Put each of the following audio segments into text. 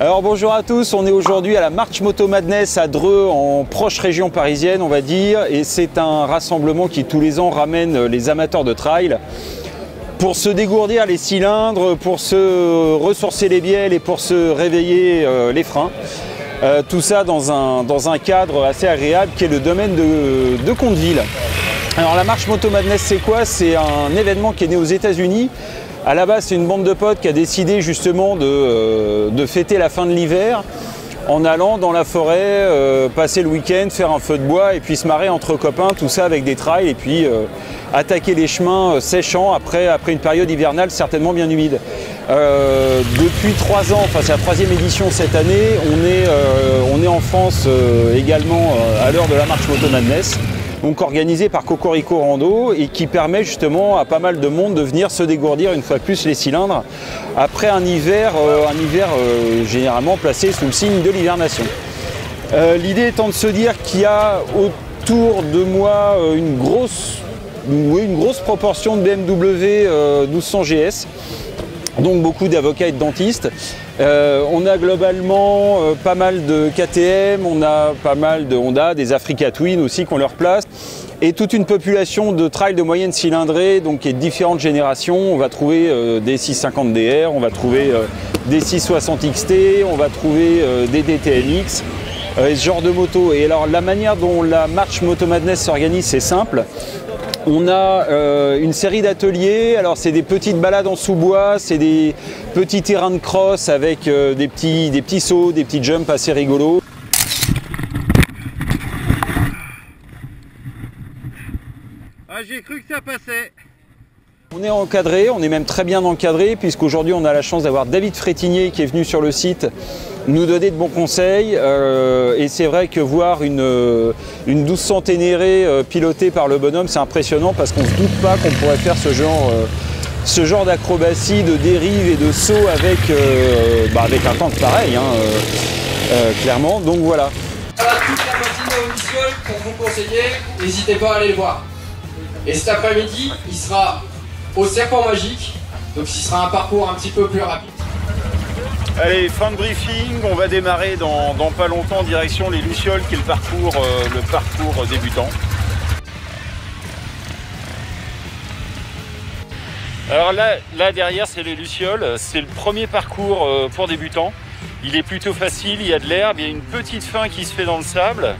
Alors bonjour à tous, on est aujourd'hui à la March Moto Madness à Dreux, en proche région parisienne on va dire, et c'est un rassemblement qui tous les ans ramène les amateurs de trail pour se dégourdir les cylindres, pour se ressourcer les bielles et pour se réveiller les freins. Tout ça dans un cadre assez agréable qui est le domaine de Conteville. Alors la March Moto Madness c'est quoi? C'est un événement qui est né aux États-Unis. À la base, c'est une bande de potes qui a décidé justement de fêter la fin de l'hiver en allant dans la forêt, passer le week-end, faire un feu de bois et puis se marrer entre copains, tout ça avec des trails et puis attaquer les chemins séchants après une période hivernale certainement bien humide. Depuis 3 ans, enfin c'est la 3e édition cette année, on est en France également à l'heure de la March Moto Madness. Donc organisé par Cocorico Rando et qui permet justement à pas mal de monde de venir se dégourdir une fois de plus les cylindres après un hiver généralement placé sous le signe de l'hibernation. L'idée étant de se dire qu'il y a autour de moi une grosse proportion de BMW 1200 GS, donc beaucoup d'avocats et de dentistes. On a globalement pas mal de KTM, on a pas mal de Honda, des Africa Twin aussi qu'on leur place, et toute une population de trail de moyenne cylindrée, donc qui est de différentes générations. On va trouver des 650 DR, on va trouver des 660 XT, on va trouver des DTMX, ce genre de moto. Et alors la manière dont la March Moto Madness s'organise, c'est simple. On a une série d'ateliers, alors c'est des petites balades en sous-bois, c'est des petits terrains de cross avec des petits sauts, des petits jumps assez rigolos. Ah, j'ai cru que ça passait. On est encadré, on est même très bien encadré puisqu'aujourd'hui on a la chance d'avoir David Frétinier qui est venu sur le site nous donner de bons conseils et c'est vrai que voir une 1200 Ténéré pilotée par le bonhomme, c'est impressionnant parce qu'on ne se doute pas qu'on pourrait faire ce genre d'acrobatie, de dérive et de saut avec un tank pareil, clairement, donc voilà. Voilà toute la matinée au Luciole pour vous conseiller, n'hésitez pas à aller le voir. Et cet après-midi, il sera au Serpent Magique, donc ce sera un parcours un petit peu plus rapide. Allez, fin de briefing, on va démarrer dans pas longtemps direction les Lucioles qui est le parcours débutant. Alors là derrière c'est les Lucioles, c'est le premier parcours pour débutants. Il est plutôt facile, il y a de l'herbe, il y a une petite fin qui se fait dans le sable.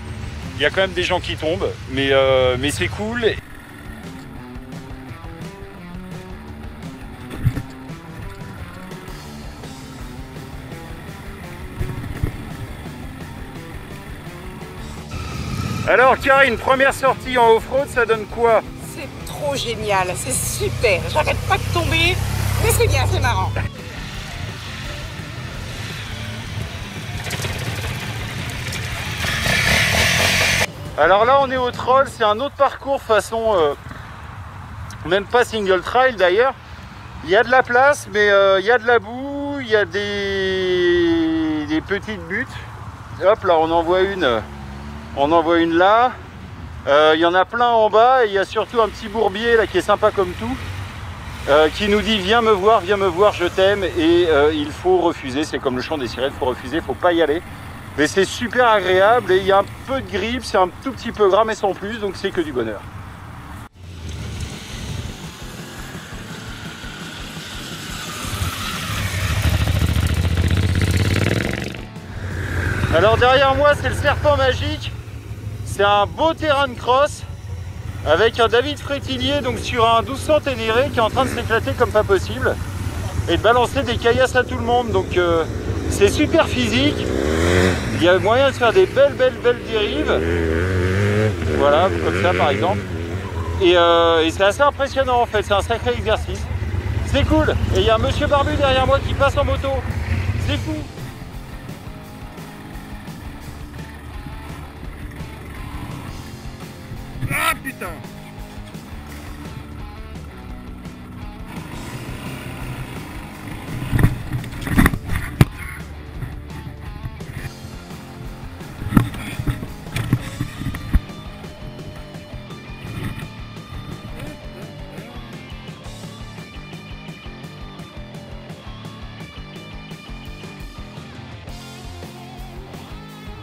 Il y a quand même des gens qui tombent, mais c'est cool. Alors Karine, première sortie en off-road, ça donne quoi? C'est trop génial, c'est super, j'arrête pas de tomber, mais c'est bien, c'est marrant. Alors là on est au Troll, c'est un autre parcours façon, même pas single trail d'ailleurs. Il y a de la place, mais il y a de la boue, il y a des petites buttes. Hop là on en voit une. On en voit une là, il y en a plein en bas et il y a surtout un petit bourbier là qui est sympa comme tout, qui nous dit viens me voir, je t'aime, et il faut refuser, c'est comme le chant des sirènes, il faut refuser, il faut pas y aller. Mais c'est super agréable et il y a un peu de grippe, c'est un tout petit peu gras mais sans plus, donc c'est que du bonheur. Alors derrière moi c'est le Serpent Magique. C'est un beau terrain de cross avec un David Frétinier donc sur un 1200 Ténéré qui est en train de s'éclater comme pas possible et de balancer des caillasses à tout le monde, donc c'est super physique, il y a moyen de faire des belles dérives, voilà comme ça par exemple, et c'est assez impressionnant en fait, c'est un sacré exercice, c'est cool. Et il y a un monsieur barbu derrière moi qui passe en moto, c'est fou. Ah putain!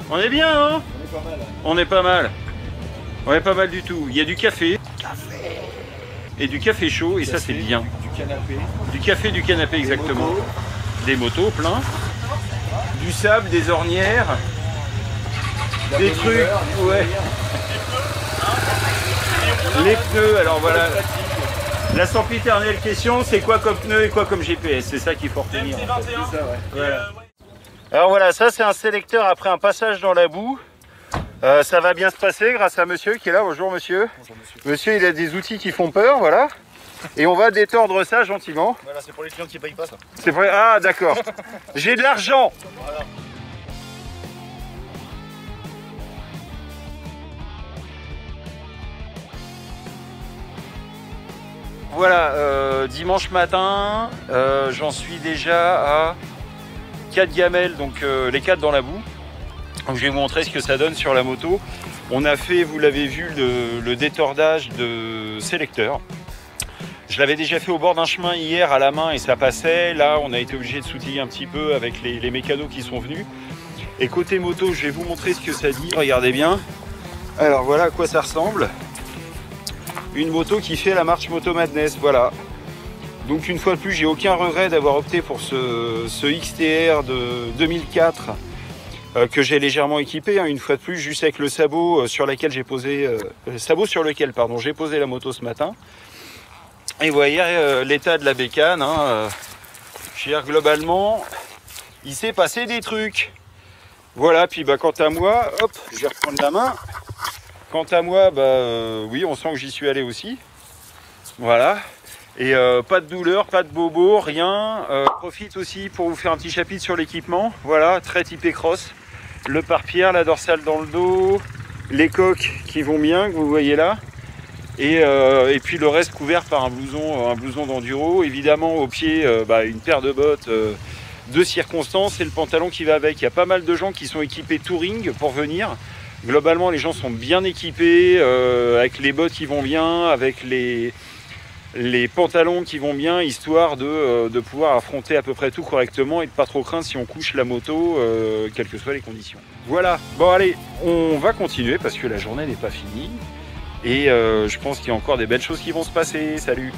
On est bien, hein? On est pas mal. On est pas mal du tout. Il y a du café. Et du café chaud, et ça c'est bien. Du canapé. Du café, du canapé, exactement. Des motos, plein. Du sable, des ornières. Des trucs, ouais. Les pneus, alors voilà. La sempiternelle question, c'est quoi comme pneu et quoi comme GPS? C'est ça qu'il faut retenir. Voilà. Alors voilà, ça c'est un sélecteur après un passage dans la boue. Ça va bien se passer grâce à monsieur qui est là. Bonjour monsieur. Bonjour monsieur. Monsieur, il a des outils qui font peur, voilà. Et on va détordre ça gentiment. Voilà, c'est pour les clients qui payent pas ça. C'est vrai. Ah d'accord. J'ai de l'argent. Voilà. Voilà, dimanche matin, j'en suis déjà à 4 gamelles, donc les 4 dans la boue. Donc, je vais vous montrer ce que ça donne sur la moto. On a fait, vous l'avez vu, le détordage de sélecteur. Je l'avais déjà fait au bord d'un chemin hier à la main et ça passait. Là, on a été obligé de s'outiller un petit peu avec les mécanos qui sont venus. Et côté moto, je vais vous montrer ce que ça dit. Regardez bien. Alors voilà à quoi ça ressemble. Une moto qui fait la marche Moto Madness, voilà. Donc une fois de plus, j'ai aucun regret d'avoir opté pour ce XTR de 2004 que j'ai légèrement équipé, hein, une fois de plus, juste avec le sabot sur lequel j'ai posé j'ai posé la moto ce matin. Et vous voyez l'état de la bécane. Hein, je veux dire, globalement, il s'est passé des trucs. Voilà, puis quant à moi, hop, je vais reprendre la main. Quant à moi, oui, on sent que j'y suis allé aussi. Voilà. Et pas de douleur, pas de bobo, rien. Profite aussi pour vous faire un petit chapitre sur l'équipement. Voilà, très typé cross. Le pare-pierre, la dorsale dans le dos, les coques qui vont bien, que vous voyez là. Et puis le reste couvert par un blouson d'enduro. Évidemment, au pied, une paire de bottes de circonstance et le pantalon qui va avec. Il y a pas mal de gens qui sont équipés touring pour venir. Globalement, les gens sont bien équipés, avec les bottes qui vont bien, avec les pantalons qui vont bien, histoire de pouvoir affronter à peu près tout correctement et de pas trop craindre si on couche la moto, quelles que soient les conditions. Voilà, bon allez, on va continuer parce que la journée n'est pas finie. Et je pense qu'il y a encore des belles choses qui vont se passer. Salut!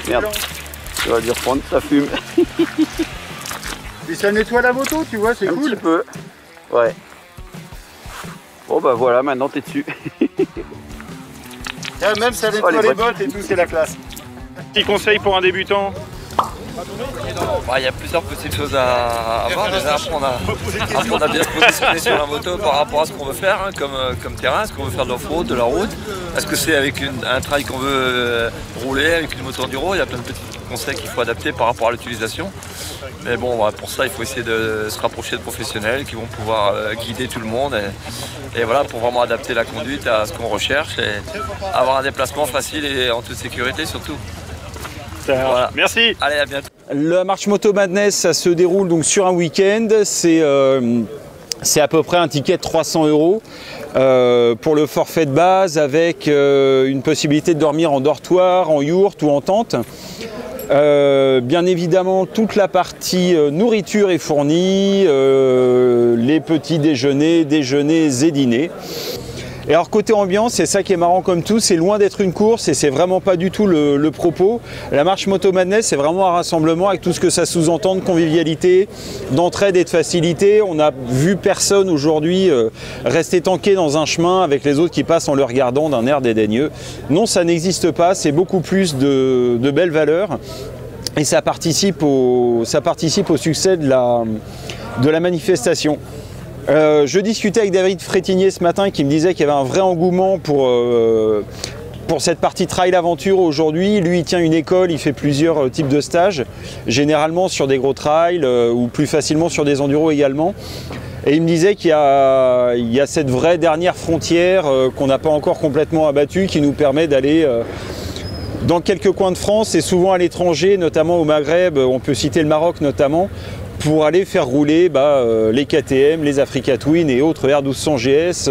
Merde. Tu vas lui reprendre, ça fume. Et ça nettoie la moto, tu vois, c'est cool. Un petit peu. Ouais. Bon voilà, maintenant t'es dessus. Même ça nettoie les bottes et tout, c'est la classe. Petit conseil pour un débutant? Il y a plusieurs petites choses à voir. Déjà, apprendre à bien se positionner sur la moto par rapport à ce qu'on veut faire, hein, comme terrain. Est-ce qu'on veut faire de l'off-road, de la route? Est-ce que c'est avec un trail qu'on veut rouler, avec une moto enduro? Il y a plein de petits conseils qu'il faut adapter par rapport à l'utilisation. Mais bon, pour ça, il faut essayer de se rapprocher de professionnels qui vont pouvoir guider tout le monde. Et voilà, pour vraiment adapter la conduite à ce qu'on recherche et avoir un déplacement facile et en toute sécurité surtout. Voilà. Merci. Allez, à bientôt. La marche Moto Madness, ça se déroule donc sur un week-end. C'est à peu près un ticket de 300 € pour le forfait de base, avec une possibilité de dormir en dortoir, en yourte ou en tente. Bien évidemment, toute la partie nourriture est fournie, les petits déjeuners et dîners. Et alors côté ambiance, c'est ça qui est marrant comme tout, c'est loin d'être une course et c'est vraiment pas du tout le propos. La marche Moto Madness, c'est vraiment un rassemblement avec tout ce que ça sous-entend de convivialité, d'entraide et de facilité. On n'a vu personne aujourd'hui rester tanké dans un chemin avec les autres qui passent en le regardant d'un air dédaigneux. Non, ça n'existe pas, c'est beaucoup plus de belles valeurs et ça participe au succès de la manifestation. Je discutais avec David Frétinier ce matin qui me disait qu'il y avait un vrai engouement pour cette partie trail aventure aujourd'hui. Lui, il tient une école, il fait plusieurs types de stages, généralement sur des gros trails ou plus facilement sur des enduros également. Et il me disait qu'il y a cette vraie dernière frontière qu'on n'a pas encore complètement abattue, qui nous permet d'aller dans quelques coins de France et souvent à l'étranger, notamment au Maghreb, on peut citer le Maroc notamment, pour aller faire rouler les KTM, les Africa Twin et autres R1200 GS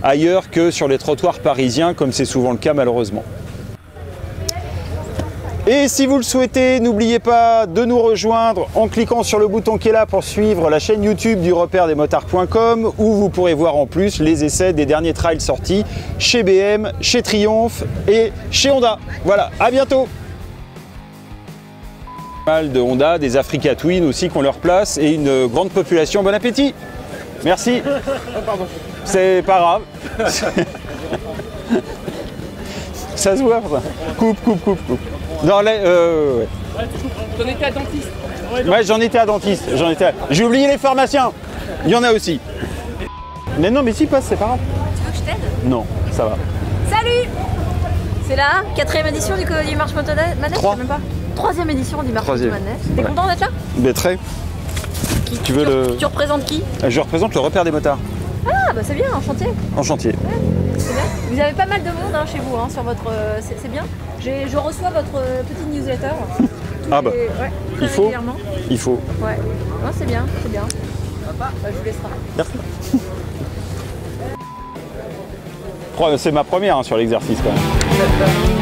ailleurs que sur les trottoirs parisiens, comme c'est souvent le cas malheureusement. Et si vous le souhaitez, n'oubliez pas de nous rejoindre en cliquant sur le bouton qui est là pour suivre la chaîne YouTube du repère-des-motards.com où vous pourrez voir en plus les essais des derniers trails sortis chez BM, chez Triumph et chez Honda. Voilà, à bientôt. Pas mal de Honda, des Africa Twin aussi qui ont leur place et une grande population. Bon appétit. Merci. C'est pas grave. Ça se voit ça. Coupe. Non, ouais. J'en étais à dentiste. Ouais, j'en étais à dentiste. J'ai oublié les pharmaciens. Il y en a aussi. Mais non, mais si passe, c'est pas grave. Tu veux que je t'aide? Non, ça va. Salut! C'est la 4e édition du Marche Moto Madness, 3. je sais même pas. 3e édition du Marche Moto Madness. T'es content d'être là? Mais très. Tu représentes qui? Je représente le repère des motards. Ah bah c'est bien, en chantier. En chantier. Ouais, c'est bien. Vous avez pas mal de monde chez vous sur votre. C'est bien. Je reçois votre petite newsletter. Ah bah. Ouais, très régulièrement. Il faut. Ouais. Non, c'est bien. Bah, je vous laisserai. Merci. C'est ma première sur l'exercice quand même.